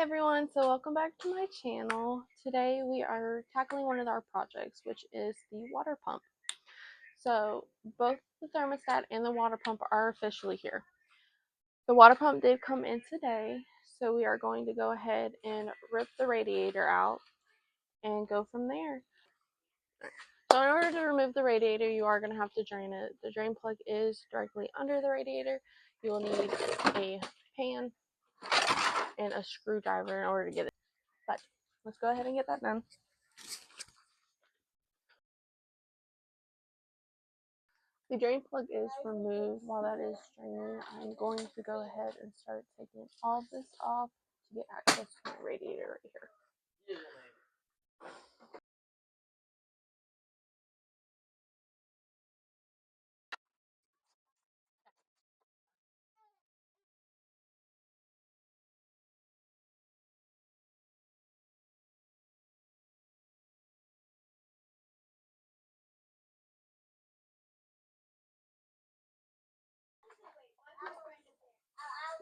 Hi everyone, so welcome back to my channel. Today we are tackling one of our projects, which is the water pump. So both the thermostat and the water pump are officially here. The water pump did come in today, so we are going to go ahead and rip the radiator out and go from there. So in order to remove the radiator, you are going to have to drain it. The drain plug is directly under the radiator. You will need a pan and a screwdriver in order to get it. But let's go ahead and get that done. The drain plug is removed. While that is draining, I'm going to go ahead and start taking all this off to get access to my radiator right here.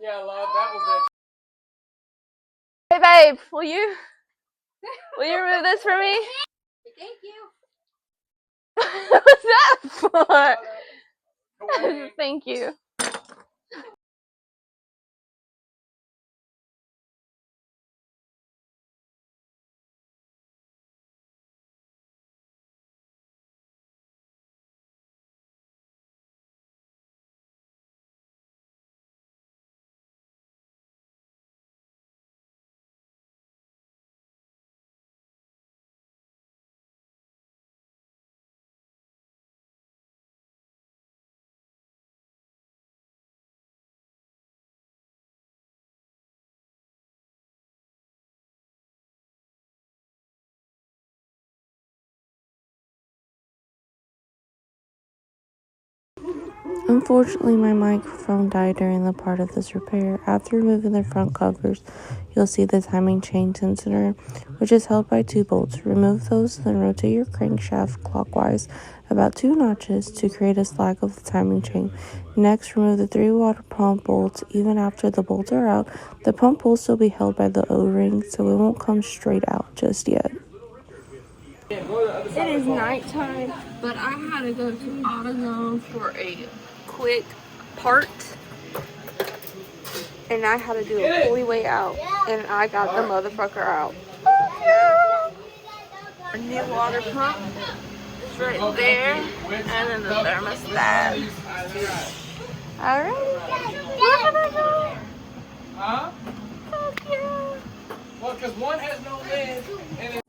Yeah, love, that was it. Hey babe, will you remove this for me? Thank you. What's that for? Thank you. Unfortunately, my microphone died during the part of this repair. After removing the front covers, you'll see the timing chain tensioner, which is held by 2 bolts. Remove those, then rotate your crankshaft clockwise about 2 notches to create a slack of the timing chain. Next, remove the 3 water pump bolts. Even after the bolts are out, the pump will still be held by the O-ring, so it won't come straight out just yet. It is nighttime, but I had to go to AutoZone for a quick part, and I had to do a pulley weight out, and I got the motherfucker out. Our new water pump is right there, and then the thermostat. Alright, look at that guy. Huh? So cute. Well, because one has no lid and